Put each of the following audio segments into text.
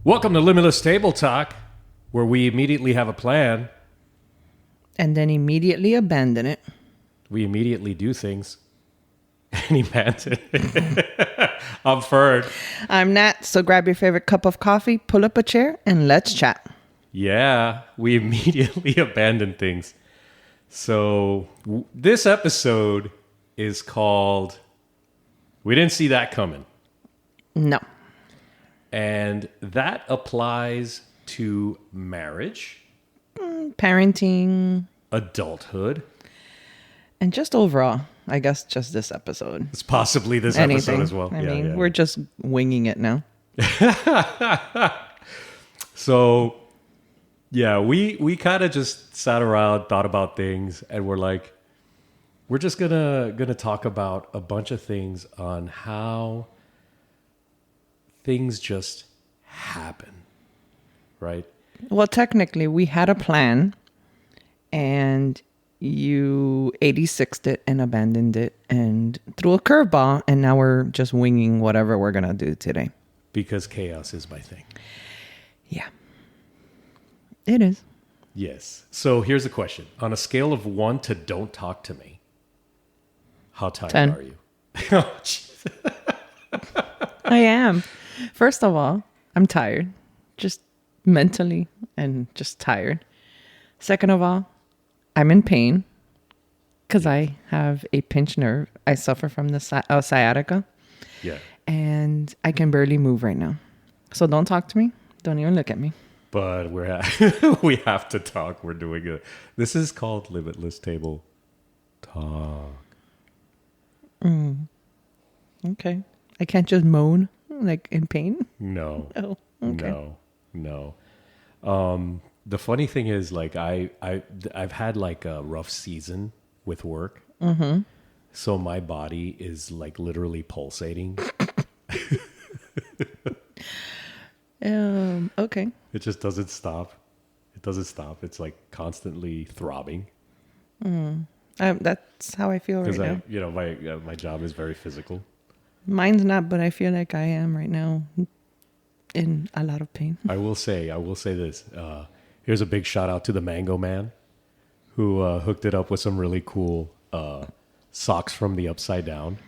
Welcome to Limitless Table Talk, where we immediately have a plan. And then immediately abandon it. We immediately do things. And abandon it. I'm Fern. I'm Nat, so grab your favorite cup of coffee, pull up a chair, and let's chat. Yeah, we immediately abandon things. So this episode is called We Didn't See That Coming. No. And that applies to marriage, Parenting, adulthood. and just overall, I guess just this episode. It's possibly this Anything. episode as well. I mean, we're just winging it now. So, yeah, we kind of just sat around, thought about things, and we're like, we're just gonna talk about a bunch of things on how things just happen, right? Well, technically, we had a plan, and you 86'd it and abandoned it and threw a curveball, and now we're just winging whatever we're going to do today. Because chaos is my thing. Yeah. It is. Yes. So here's the question. On a scale of 1 to don't talk to me, how tired 10. are you? Oh, jeez. I am. First of all, I'm tired. Just mentally and just tired. Second of all, I'm in pain because I have a pinched nerve. I suffer from the sciatica. Yeah. And I can barely move right now. So don't talk to me. Don't even look at me. But we have to talk. We're doing it. This is called Limitless Table Talk. Okay. I can't just moan like in pain. No. Oh, okay. No. The funny thing is, like, I've had like a rough season with work. Mm-hmm. So my body is like literally pulsating. Okay. It just doesn't stop. It doesn't stop. It's like constantly throbbing. That's how I feel right Because now. my job is very physical. Mine's not, but I feel like I am right now in a lot of pain. I will say this. Here's a big shout out to the Mango Man, who hooked it up with some really cool socks from the Upside Down.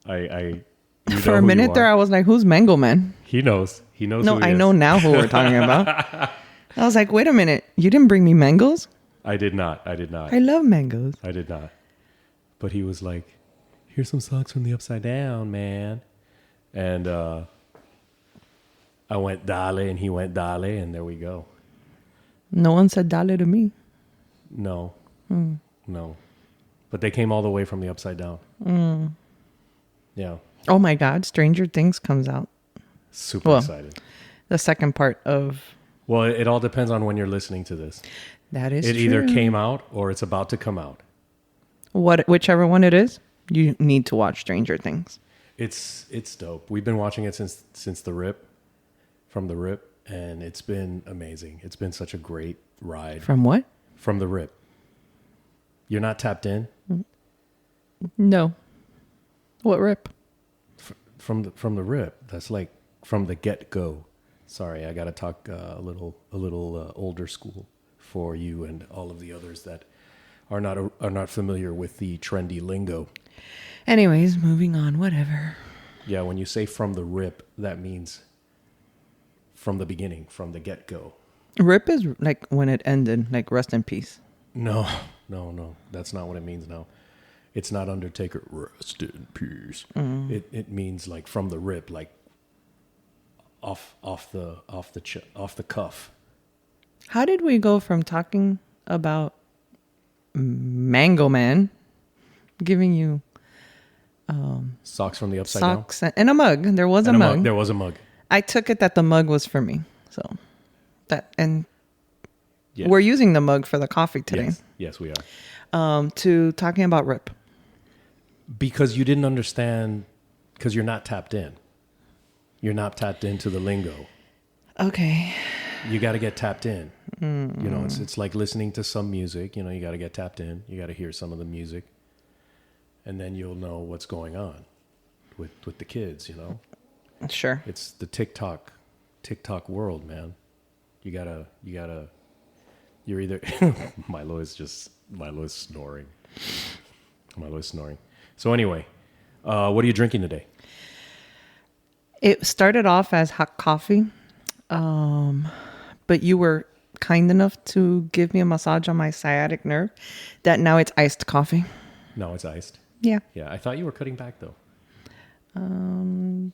For a minute there, I was like, "Who's Mango Man?" He knows. He knows. No, who he I is. know now who we're talking about. I was like, "Wait a minute, you didn't bring me mangoes?" I did not. I love mangoes. I did not. But he was like, "Here's some socks from the Upside Down, man." And I went dale, and he went dale, and there we go. No one said dale to me. No. No. But they came all the way from the Upside Down. Yeah. Oh my God, Stranger Things comes out. Super excited. The second part of Well, it all depends on when you're listening to this. that is It true. either came out or it's about to come out. Whichever one it is, you need to watch Stranger Things. It's dope. We've been watching it since the rip, from the rip, and it's been amazing. It's been such a great ride From what? from the rip. You're not tapped in No. What rip? from the rip. That's like from the get go. Sorry, I got to talk a little older school for you and all of the others that are not familiar with the trendy lingo. Anyways, moving on. Whatever. Yeah, when you say from the rip, that means from the beginning, from the get go. Rip is like when it ended, like rest in peace. No. That's not what it means now. It's not Undertaker, rest in peace. It means like from the rip, like off the cuff. How did we go from talking about Mango Man giving you Socks from the Upside Down. socks and a mug? There was a And mug. There was a mug. I took it that the mug was for me. So that, and Yes. we're using the mug for the coffee today. Yes, we are. To talking about rip. Because you didn't understand, because you're not tapped in. You're not tapped into the lingo. Okay. You got to get tapped in. You know, it's like listening to some music. You know, you got to get tapped in. You got to hear some of the music. And then you'll know what's going on with the kids, you know. Sure. It's the TikTok TikTok world, man. You gotta. You're either Milo's snoring. Milo's snoring. So anyway, what are you drinking today? It started off as hot coffee, but you were kind enough to give me a massage on my sciatic nerve that now it's iced coffee. No, it's iced. Yeah. Yeah, I thought you were cutting back though.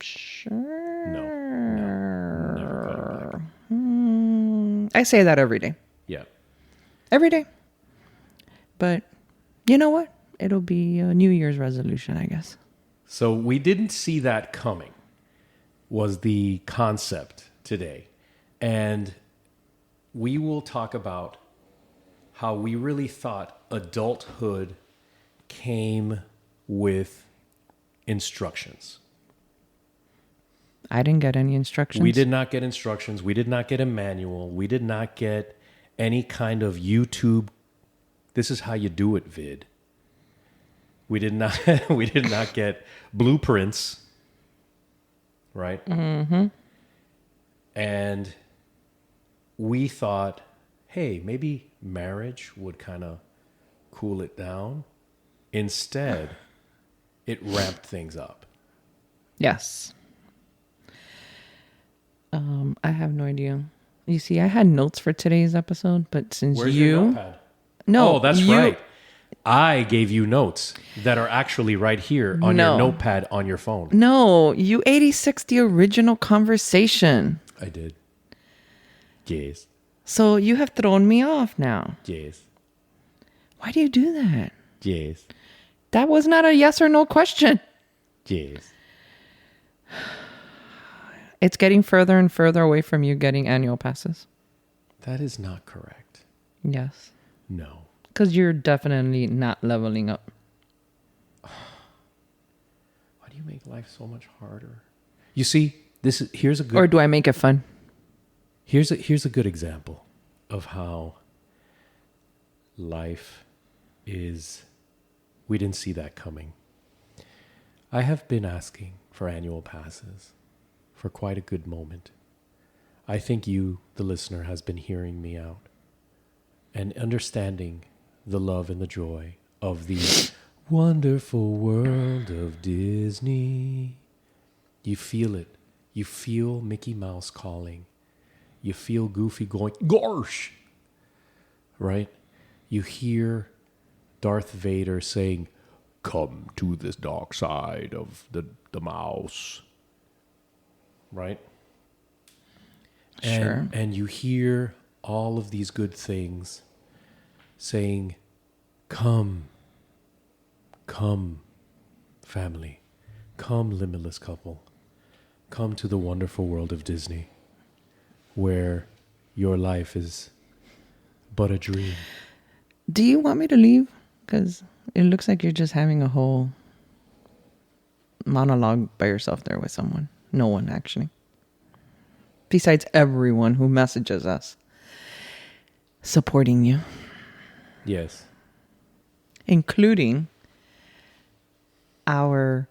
Sure. No, never cutting back. I say that every day. Yeah. Every day. But you know what? It'll be a New Year's resolution, I guess. So we didn't see that coming, was the concept today. And we will talk about how we really thought adulthood came with instructions. I didn't get any instructions. We did not get instructions. We did not get a manual. We did not get any kind of YouTube, this is how you do it vid. We did not get blueprints, right? Mm-hmm. And we thought, hey, maybe marriage would kind of cool it down. Instead, it ramped things up. Yes. I have no idea. You see, I had notes for today's episode, but since Where's your you... notepad? No, Oh, that's right. I gave you notes that are actually right here on your notepad on your phone. No, you 86 the original conversation. I did. Yes. So you have thrown me off now. Yes. Why do you do that? Yes. That was not a yes or no question. Yes. It's getting further and further away from you getting annual passes. That is not correct. Yes. No. Because you're definitely not leveling up. Why do you make life so much harder? You see, here's a good... Or do I make it fun? Here's a good example of how life is... We didn't see that coming. I have been asking for annual passes for quite a good moment. I think you, the listener, has been hearing me out and understanding the love and the joy of the wonderful world of Disney. You feel it. You feel Mickey Mouse calling. You feel Goofy going, gosh! Right? You hear Darth Vader saying, come to this dark side of the mouse. Right? Sure. And you hear all of these good things saying, come, family, come, limitless couple, come to the wonderful world of Disney, where your life is but a dream. Do you want me to leave? Because it looks like you're just having a whole monologue by yourself there with someone. No one, actually. Besides everyone who messages us. Supporting you. Yes. Including our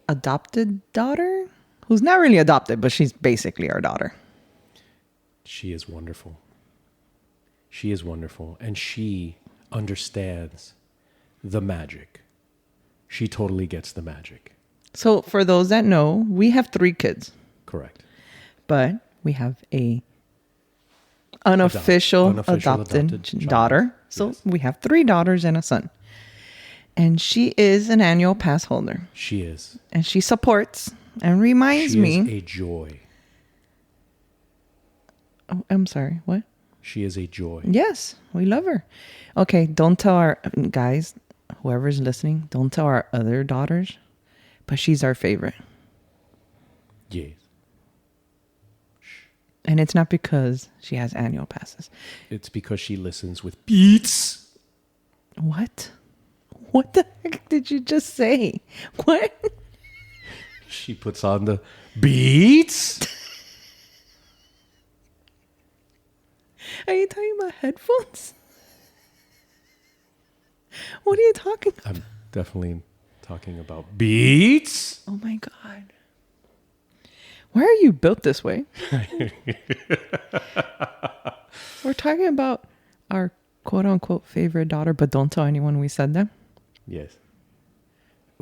adopted daughter, who's not really adopted, but she's basically our daughter. She is wonderful. She is wonderful. And she understands the magic. She totally gets the magic. So for those that know, we have 3 kids. Correct. But we have a unofficial adopted daughter. So yes. we have 3 daughters and a son. And she is an annual pass holder. She is. And she supports and reminds me. She is a joy. Oh, I'm sorry. What? She is a joy. Yes, we love her. Okay, don't tell our guys, whoever's listening, don't tell our other daughters, but she's our favorite. Yes. And it's not because she has annual passes. It's because she listens with beats. What? What the heck did you just say? What? She puts on the beats. Are you talking about headphones? What are you talking about? I'm definitely talking about beats. Oh my God. Why are you built this way? We're talking about our quote unquote favorite daughter, but don't tell anyone we said that. Yes.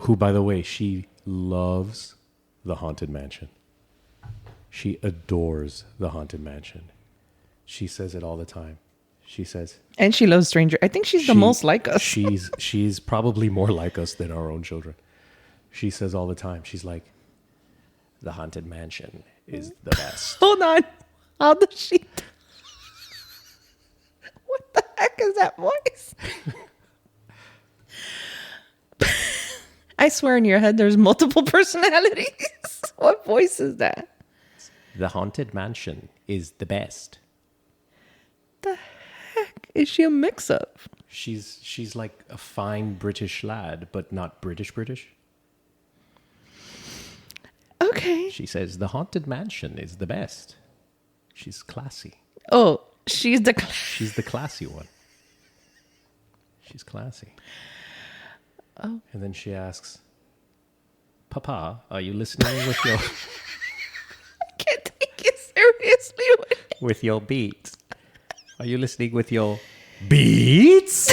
Who, by the way, she loves the Haunted Mansion. She adores the Haunted Mansion. She says it all the time. She says, and she loves Stranger. I think she's the most like us. she's probably more like us than our own children. She says all the time. She's like, the Haunted Mansion is the best. Hold on. How does she? What the heck is that voice? I swear in your head there's multiple personalities. What voice is that? The Haunted Mansion is the best. The heck? Is she a mix-up? She's like a fine British lad, but not British. Okay. She says the Haunted Mansion is the best. She's classy. Oh, she's the classy one. She's classy. Oh. And then she asks, Papa, are you listening with your I can't take you seriously with your beats? Are you listening with your beats?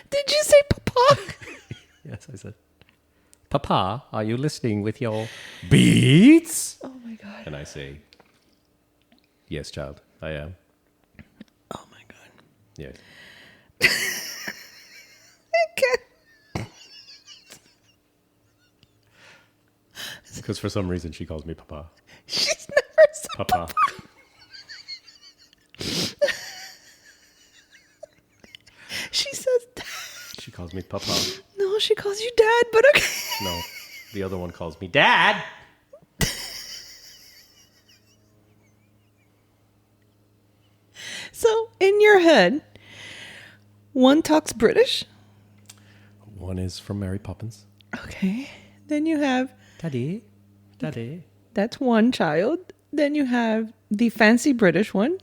Did you say Papa? Yes, I said, Papa, are you listening with your beats? Oh my God. And I say, yes, child, I am. Oh my God. Yes. I can't. Because for some reason she calls me Papa. She's never said Papa. She says Dad. She calls me Papa. No, she calls you Dad, but okay. No, the other one calls me Dad. So, in your head, one talks British. One is from Mary Poppins. Okay. Then you have... Daddy. Daddy. That's one child. Then you have the fancy British one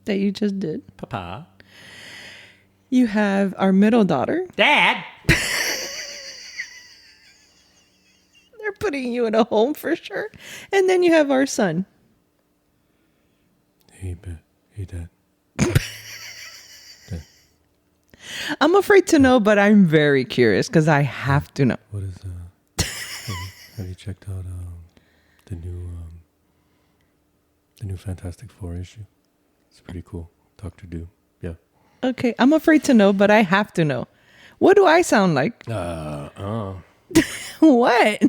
that you just did. Papa. You have our middle daughter. Dad. They're putting you in a home for sure. And then you have our son. Hey, Dad. I'm afraid to know, but I'm very curious because I have to know. What is have you checked out the new Fantastic Four issue? It's pretty cool. Dr. Doom. Yeah. Okay, I'm afraid to know, but I have to know. What do I sound like? What?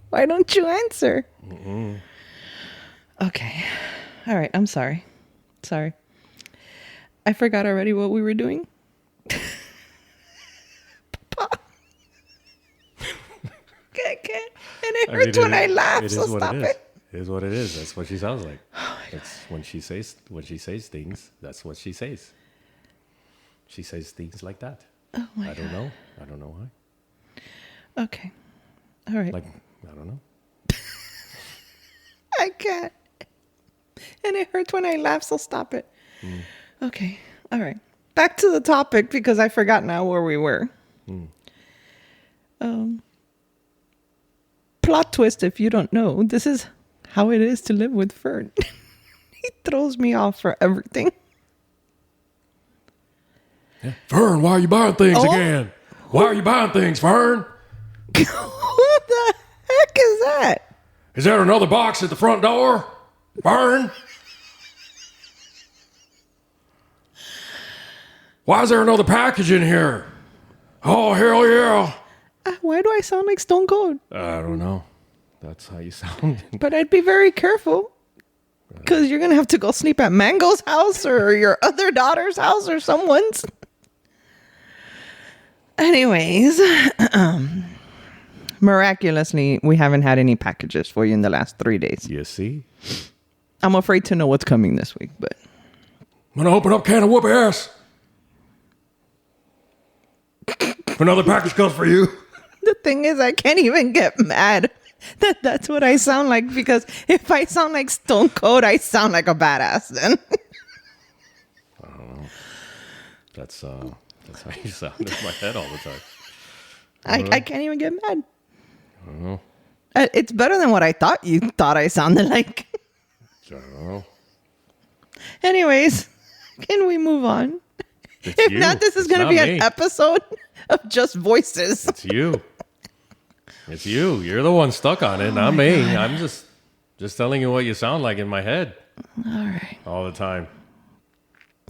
Why don't you answer? Okay. All right, I'm sorry. Sorry. I forgot already what we were doing. Papa. Okay. And it hurts when I laugh, so stop it. It is what it is. That's what she sounds like. It's when she says things, that's what she says. She says things like that. Oh my God. I don't know why. Okay. All right. Like, I don't know. I can't. And it hurts when I laugh, so stop it. Okay. All right. Back to the topic because I forgot now where we were. Plot twist, if you don't know, this is how it is to live with Fern. He throws me off for everything. Yeah. Fern, why are you buying things again? Why are you buying things, Fern? Who the heck is that? Is there another box at the front door? Fern? Why is there another package in here? Oh, hell yeah. Why do I sound like Stone Cold? I don't know. That's how you sound. But I'd be very careful. Because you're going to have to go sleep at Mango's house or your other daughter's house or someone's. Anyways, miraculously, we haven't had any packages for you in the last 3 days. You see? I'm afraid to know what's coming this week, but... I'm going to open up a can of whoop ass. Another package comes for you. The thing is, I can't even get mad that that's what I sound like, because if I sound like Stone Cold, I sound like a badass then. I don't know. That's how you sound in my head all the time. I can't even get mad. I don't know. It's better than what I thought you thought I sounded like. I don't know. Anyways, can we move on? It's If you. not, this is It's going to not be me. an episode of just voices. It's you. It's you. You're the one stuck on it, not me. God. I'm just telling you what you sound like in my head All right. all the time.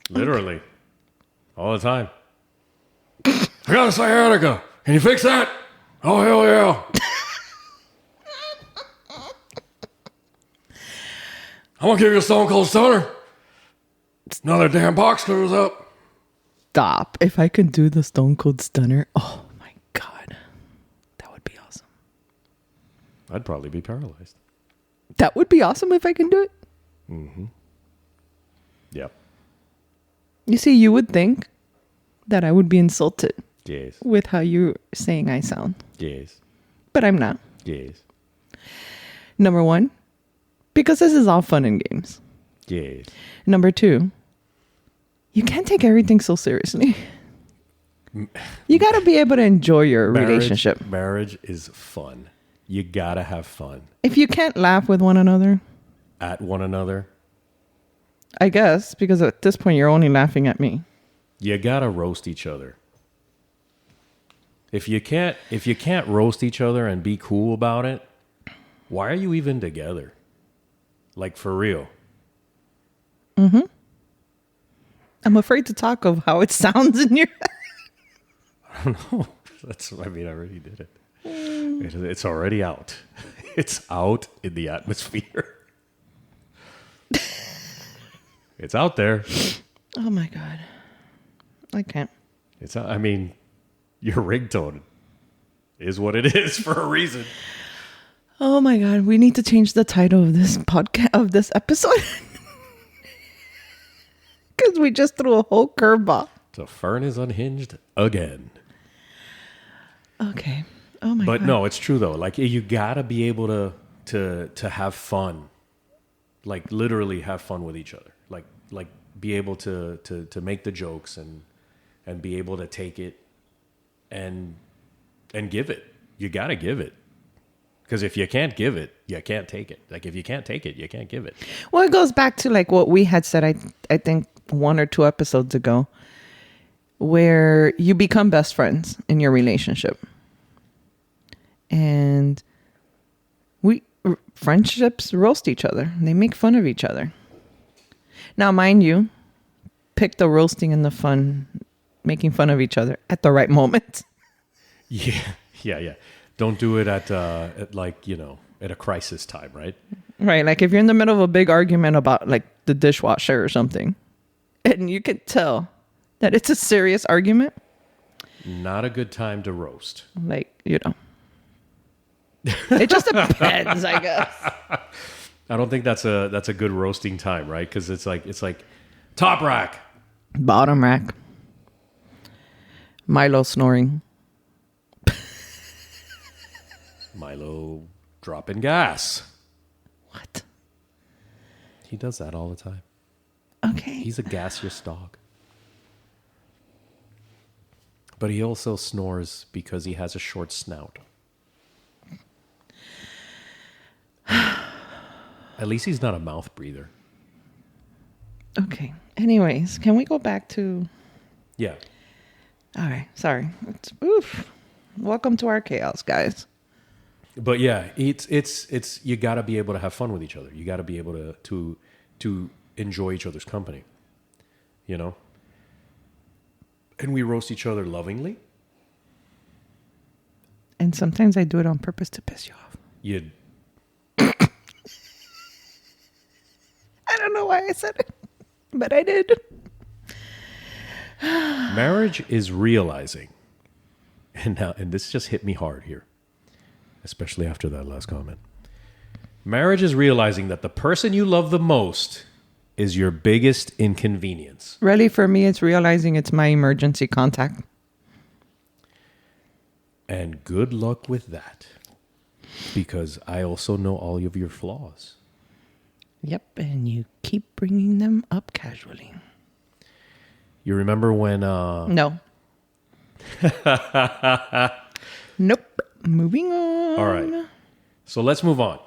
Literally. All the time. I got a sciatica. Can you fix that? Oh, hell yeah. I'm going to give you a Stone Cold Stunner. Another damn box clears up. Stop. If I could do the Stone Cold Stunner, oh my God. That would be awesome. I'd probably be paralyzed. That would be awesome if I can do it. Yep. You see, you would think that I would be insulted Yes. with how you're saying I sound, Yes. but I'm not. Yes. Number one, because this is all fun and games. Yes. Number two, you can't take everything so seriously. You got to be able to enjoy your relationship. Marriage is fun. You gotta have fun. If you can't laugh with one another, At one another. I guess, because at this point you're only laughing at me. You gotta roast each other. If you can't roast each other and be cool about it, why are you even together? Like, for real. I'm afraid to talk of how it sounds in your I don't know. I already did it. It's already out. It's out in the atmosphere. It's out there. Oh my God. I can't. Your ringtone is what it is for a reason. Oh my God. We need to change the title of this podcast, of this episode. Because we just threw a whole curveball. So Fern is unhinged again. Okay. Oh my But God. no, it's true though. Like, you gotta be able to have fun. Like, literally have fun with each other. Like be able to make the jokes and be able to take it and give it. You gotta give it. Because if you can't give it, you can't take it. Like, if you can't take it, you can't give it. Well, it goes back to like what we had said, I think 1 or 2 episodes ago, where you become best friends in your relationship. And friendships roast each other. They make fun of each other. Now, mind you, pick the roasting and the fun, making fun of each other at the right moment. Yeah. Don't do it at a crisis time, right? Right. Like if you're in the middle of a big argument about like the dishwasher or something, and you can tell that it's a serious argument. Not a good time to roast. Like, it just depends, I guess. I don't think that's a good roasting time, right? Because it's like top rack, Bottom rack. Milo snoring. Milo dropping gas. What? He does that all the time. Okay. He's a gaseous dog. But he also snores because he has a short snout. At least he's not a mouth breather. Okay. Anyways, can we go back to... Yeah. All right. Sorry. Oof. Welcome to our chaos, guys. But yeah, it's you got to be able to have fun with each other. You got to be able to enjoy each other's company. You know? And we roast each other lovingly. And sometimes I do it on purpose to piss you off. I don't know why I said it, but I did. Marriage is realizing, and this just hit me hard here, especially after that last comment. Marriage is realizing that the person you love the most is your biggest inconvenience. Really, for me, it's realizing it's my emergency contact. And good luck with that, because I also know all of your flaws. Yep, and you keep bringing them up casually. You remember when... No. Nope. Moving on. All right. So let's move on.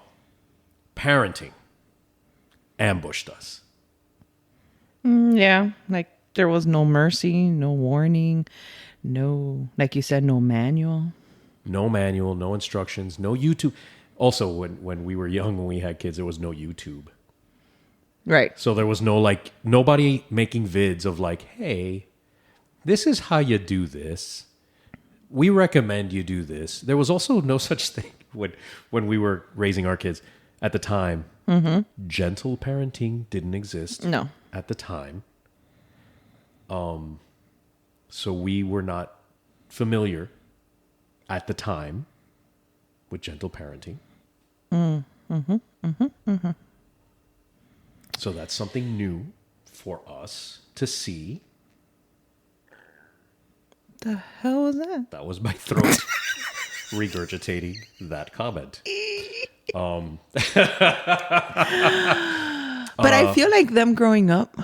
Parenting ambushed us. Yeah. Like there was no mercy, no warning, no, like you said, no manual. No manual, no instructions, no YouTube. Also, when we were young, when we had kids, there was no YouTube. Right. So there was no like nobody making vids of like, hey, this is how you do this. We recommend you do this. There was also no such thing when we were raising our kids at the time. Gentle parenting didn't exist. No. At the time. So we were not familiar at the time with gentle parenting. So that's something new for us to see. The hell was that? That was my throat regurgitating that comment. But I feel like them growing up,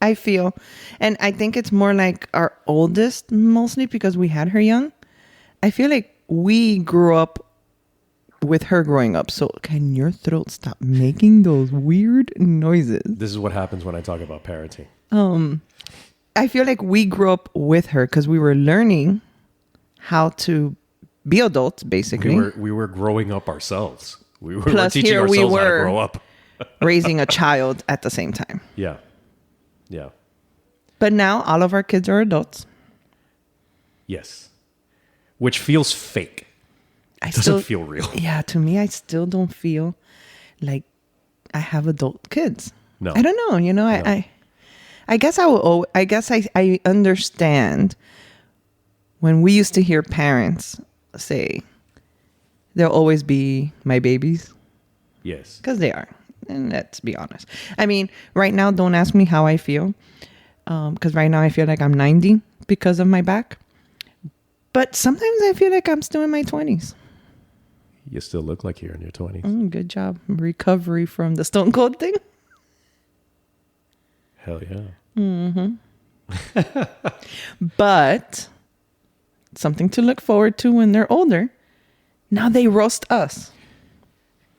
I feel, and I think it's more like our oldest, mostly because we had her young. I feel like we grew up with her growing up. So can your throat stop making those weird noises? This is what happens when I talk about parenting. I feel like we grew up with her because we were learning how to be adults, basically. We were growing up ourselves. We were Plus, teaching here ourselves we how to were grow up. raising a child at the same time. Yeah. Yeah. But now all of our kids are adults. Yes. Which feels fake. Doesn't feel real. Yeah, to me, I still don't feel like I have adult kids. No. I don't know. You know, I guess I will. I guess I understand when we used to hear parents say, "They'll always be my babies," Yes. because they are. And let's be honest. I mean, right now, don't ask me how I feel, because right now I feel like I'm 90 because of my back. But sometimes I feel like I'm still in my 20s. You still look like you're in your 20s. Good job. Recovery from the Stone Cold thing. Hell yeah. But something to look forward to when they're older. Now they roast us.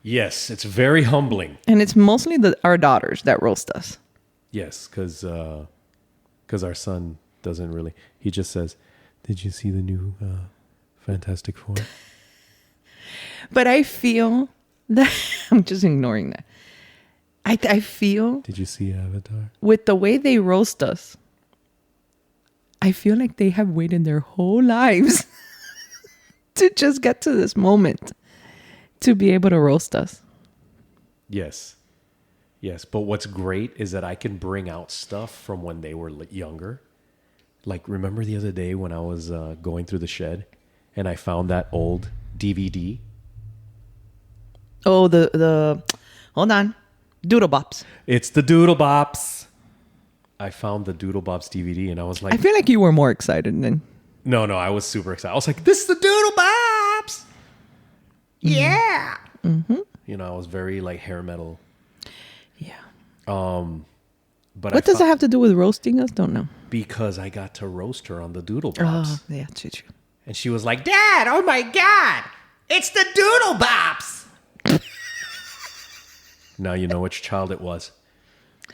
Yes, it's very humbling. And it's mostly our daughters that roast us. Yes, because our son doesn't really. He just says, "Did you see the new Fantastic Four?" But I feel that I'm just ignoring that. I feel Did you see Avatar? with the way they roast us, I feel like they have waited their whole lives to just get to this moment to be able to roast us. Yes. Yes, but what's great is that I can bring out stuff from when they were younger. Like, remember the other day when I was going through the shed and I found that old DVD? Oh, the hold on. Doodle Bops. It's the Doodle Bops. I found the Doodle Bops DVD and I was like... I feel like you were more excited than... No, I was super excited. I was like, this is the Doodle Bops! Yeah! Mm-hmm. You know, I was very like hair metal. Yeah. But What does it have to do with roasting us? Don't know. Because I got to roast her on the Doodle Bops. Oh, yeah, true. And she was like, Dad, oh my God, it's the Doodle Bops. Now you know which child it was.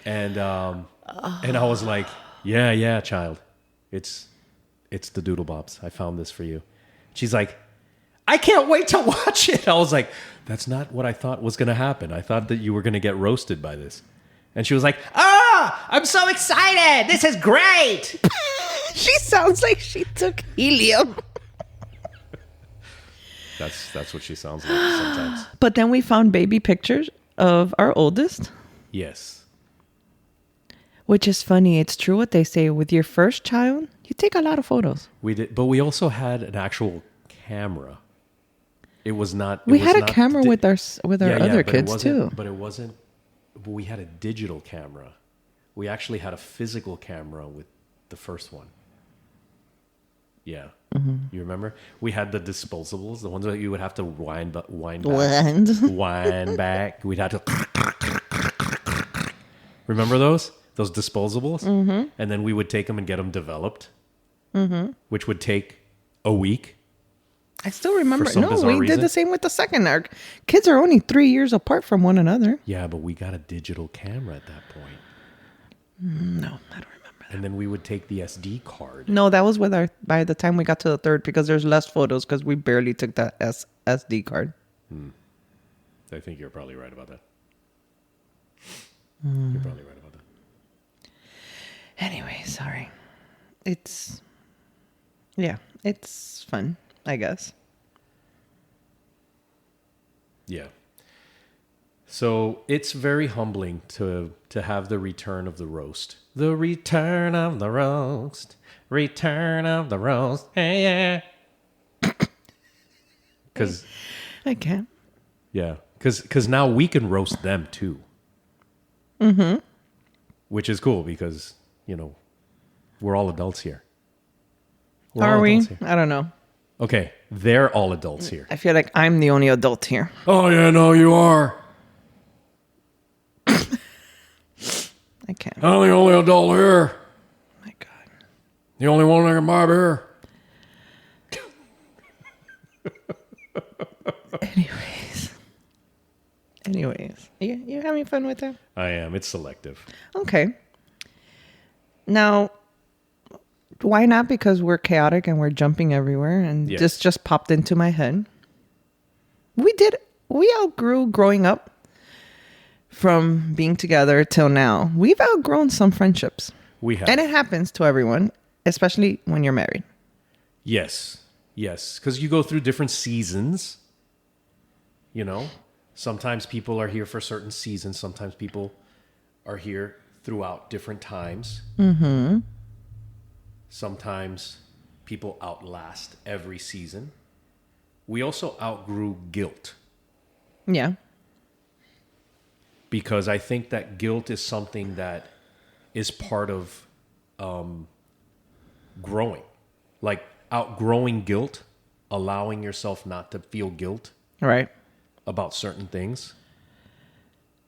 And I was like, yeah, child. It's the Doodle Bops. I found this for you. She's like, I can't wait to watch it. I was like, that's not what I thought was going to happen. I thought that you were going to get roasted by this. And she was like, I'm so excited. This is great. She sounds like she took helium. That's what she sounds like sometimes. But then we found baby pictures of our oldest. Yes. Which is funny. It's true what they say. With your first child, you take a lot of photos. We did, but we also had an actual camera. It was not. We had a camera with our other kids too. But it wasn't. But we had a digital camera. We actually had a physical camera with the first one. Yeah, You remember? We had the disposables, the ones that you would have to wind back. Wind back. We'd have to. Remember those disposables? And then we would take them and get them developed. which would take a week. I still remember. For some No, bizarre we reason. did the same with the second. Our kids are only 3 years apart from one another. Yeah, but we got a digital camera at that point. No, I don't remember that. And then we would take the SD card. No, that was with our, by the time we got to the third, because there's less photos because we barely took that SD card. I think you're probably right about that. You're probably right about that. Anyway, sorry. It's fun, I guess. Yeah. So it's very humbling to have the return of the roast. The return of the roast. Return of the roast. Hey, yeah. Because, I can. yeah. Because now we can roast them too. Which is cool because, we're all adults here. We're Are all we? adults here. I don't know. Okay, they're all adults here. I feel like I'm the only adult here. Oh, yeah, no, you are. I can't. I'm the only adult here. My God. The only one that can buy beer. Anyways. You having fun with that? I am. It's selective. Okay. Now, why not? Because we're chaotic and we're jumping everywhere, and Yes. this just popped into my head. We outgrew growing up from being together till now. We've outgrown some friendships. We have. And it happens to everyone, especially when you're married. Yes. Because you go through different seasons. Sometimes people are here for certain seasons. Sometimes people are here throughout different times. Sometimes people outlast every season. We also outgrew guilt. Yeah. Because I think that guilt is something that is part of growing. Like outgrowing guilt, allowing yourself not to feel guilt Right. about certain things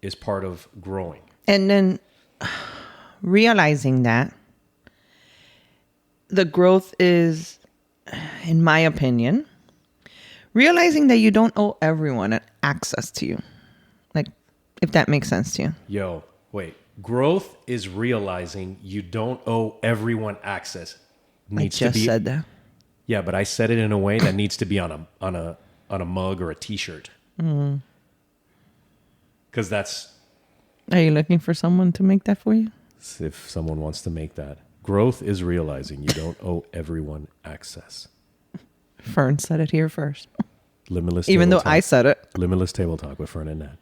is part of growing. And then realizing that the growth is, in my opinion, realizing that you don't owe everyone access to you. Like, if that makes sense to you. Yo, wait. Growth is realizing you don't owe everyone access. Needs I just to be, said that. Yeah, but I said it in a way that needs to be on a mug or a T-shirt. Because that's Are you looking for someone to make that for you? if someone wants to make that. Growth is realizing you don't owe everyone access. Fern said it here first. Limitless. Even Table though I Talk. said it. Limitless Table Talk with Fern and Nat.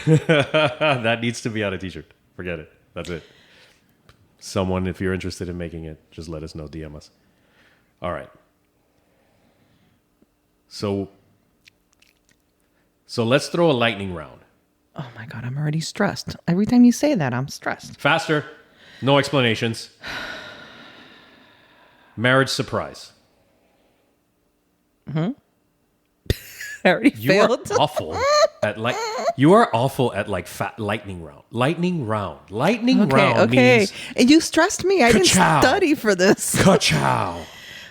That needs to be on a T-shirt. Forget it. That's it. Someone, if you're interested in making it, just let us know. DM us. All right. So let's throw a lightning round. Oh my God, I'm already stressed. Every time you say that, I'm stressed. Faster. No explanations. Marriage surprise. I already You failed. are awful at You are awful at fat lightning round. Lightning round. Lightning round means And you stressed me. I didn't Ka-chow. study for this. ka-chow.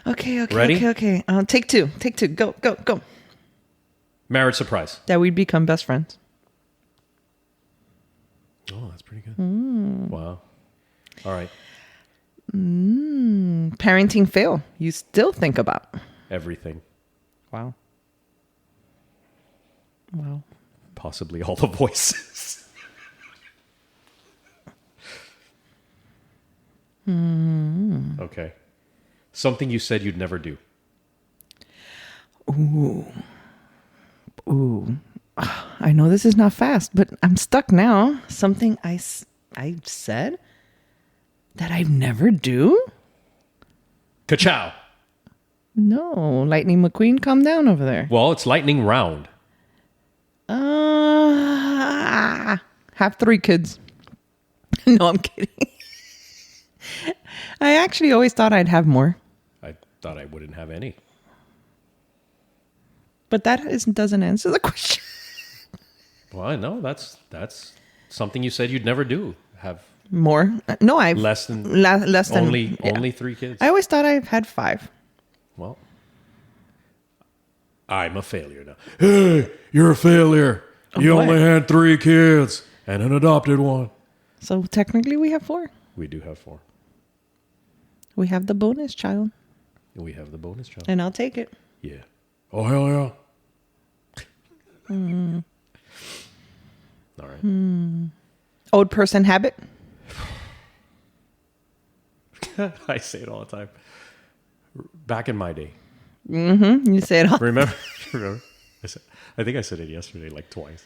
Okay. Ready? Okay. Take two. Go. Marriage surprise. That we'd become best friends. Oh, that's pretty good. Wow. All right. Parenting fail. You still think about. Everything. Wow. Possibly all the voices. Okay. Something you said you'd never do. Ooh. I know this is not fast, but I'm stuck now. Something I said that I'd never do? Ka-chow. No. Lightning McQueen, calm down over there. Well, it's lightning round. Have 3 kids. No, I'm kidding. I actually always thought I'd have more. I thought I wouldn't have any. But that doesn't answer the question. Well, I know that's something you said you'd never do. Have More? No, I've Less than less than only 3 kids. I always thought I've had 5. Well, I'm a failure now. Hey, you're a failure. You What? only had 3 kids and an adopted one. So technically we have 4. We do have 4. We have the bonus child, We have the bonus child. and I'll take it. Yeah. Oh, hell yeah. All right. Old person habit. I say it all the time. Back in my day. You say it all. Remember? I think I said it yesterday like twice.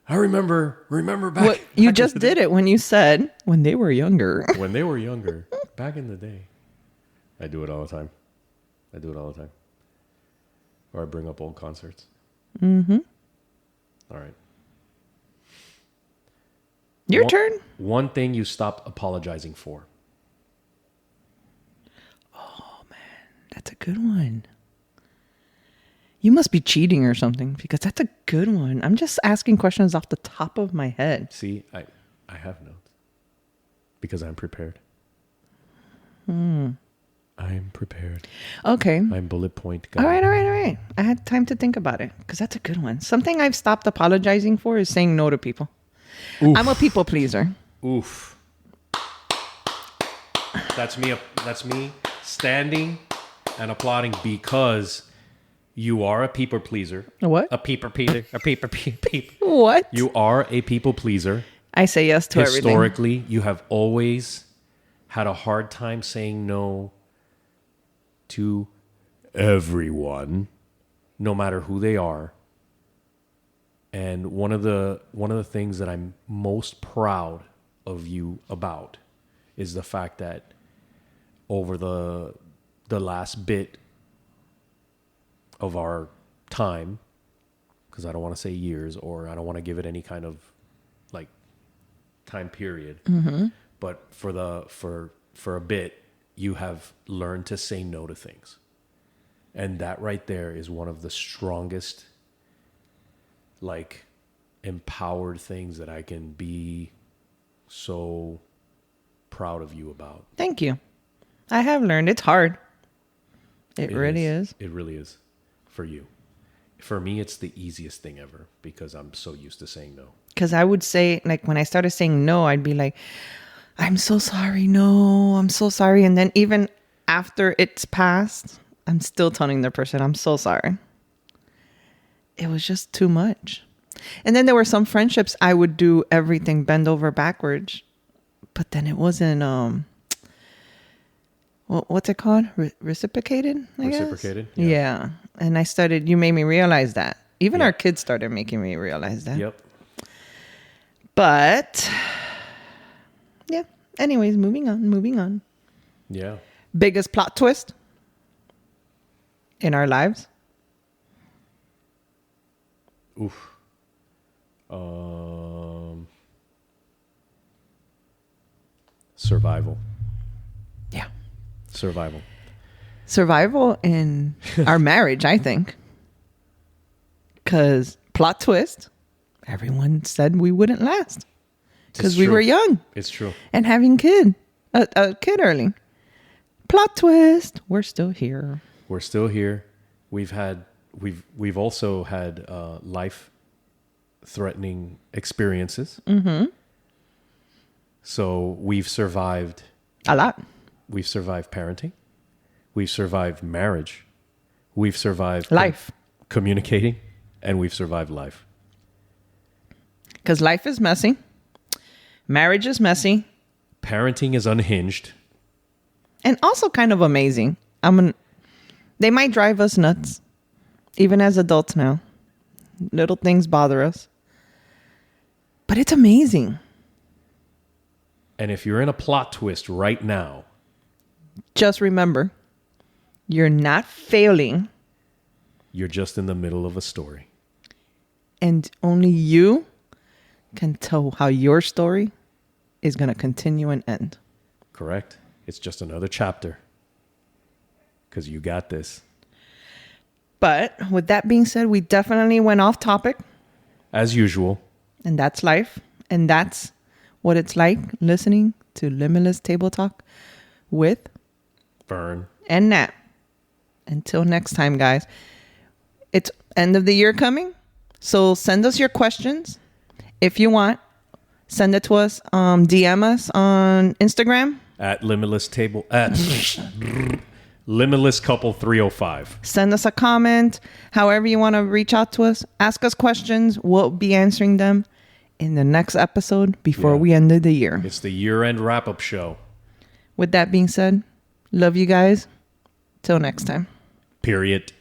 I remember back. What, you back just in the did it when you said when they were younger. When they were younger, back in the day. I do it all the time. Or I bring up old concerts. All right. Your turn. One thing you stopped apologizing for. That's a good one. You must be cheating or something because that's a good one. I'm just asking questions off the top of my head. See, I have notes. Because I'm prepared. I'm prepared. Okay. I'm bullet point guy. All right. I had time to think about it because that's a good one. Something I've stopped apologizing for is saying no to people. Oof. I'm a people pleaser. Oof. That's me standing and applauding because you are a people pleaser. What? A people pleaser. What? You are a people pleaser. I say yes to everything. Historically, you have always had a hard time saying no to everyone, no matter who they are. And one of the things that I'm most proud of you about is the fact that over the last bit of our time, because I don't want to say years or I don't want to give it any kind of like time period, but for a bit, you have learned to say no to things, and that right there is one of the strongest, like, empowered things that I can be so proud of you about. Thank you. I have learned. It's hard. It really is. It really is for you. For me, it's the easiest thing ever because I'm so used to saying no. Because I would say, like, when I started saying no, I'd be like, I'm so sorry. No, I'm so sorry. And then even after it's passed, I'm still telling the person, I'm so sorry. It was just too much. And then there were some friendships I would do everything bend over backwards. But then it wasn't, what's it called? Reciprocated, I guess? Reciprocated? Yeah. And you made me realize that. Even Yeah. our kids started making me realize that. Yep. But, yeah. Anyways, moving on. Yeah. Biggest plot twist in our lives? Oof. Survival. Yeah. Survival in our marriage, I think. Because plot twist, everyone said we wouldn't last. Because we were young. It's true. And having a kid early. Plot twist, we're still here. We're still here. We've also had life-threatening experiences. Mm-hmm. So we've survived A lot. We've survived parenting. We've survived marriage. We've survived Life. Communicating, and we've survived life. Because life is messy. Marriage is messy. Parenting is unhinged. And also kind of amazing. They might drive us nuts, even as adults now. Little things bother us. But it's amazing. And if you're in a plot twist right now, Just remember, you're not failing, you're just in the middle of a story. and only you can tell how your story is going to continue and end. Correct? It's just another chapter. Because you got this. But with that being said, we definitely went off topic, As usual. and that's life. And that's what it's like listening to Limitless Table Talk with Fern and Nat. Until next time, guys. It's end of the year coming. So send us your questions. If you want, send it to us. DM us on Instagram. at Limitless Table at Limitless Couple 305. Send us a comment. However you want to reach out to us. Ask us questions. We'll be answering them in the next episode before we end the year. It's the year-end wrap-up show. With that being said, love you guys. Till next time. Period.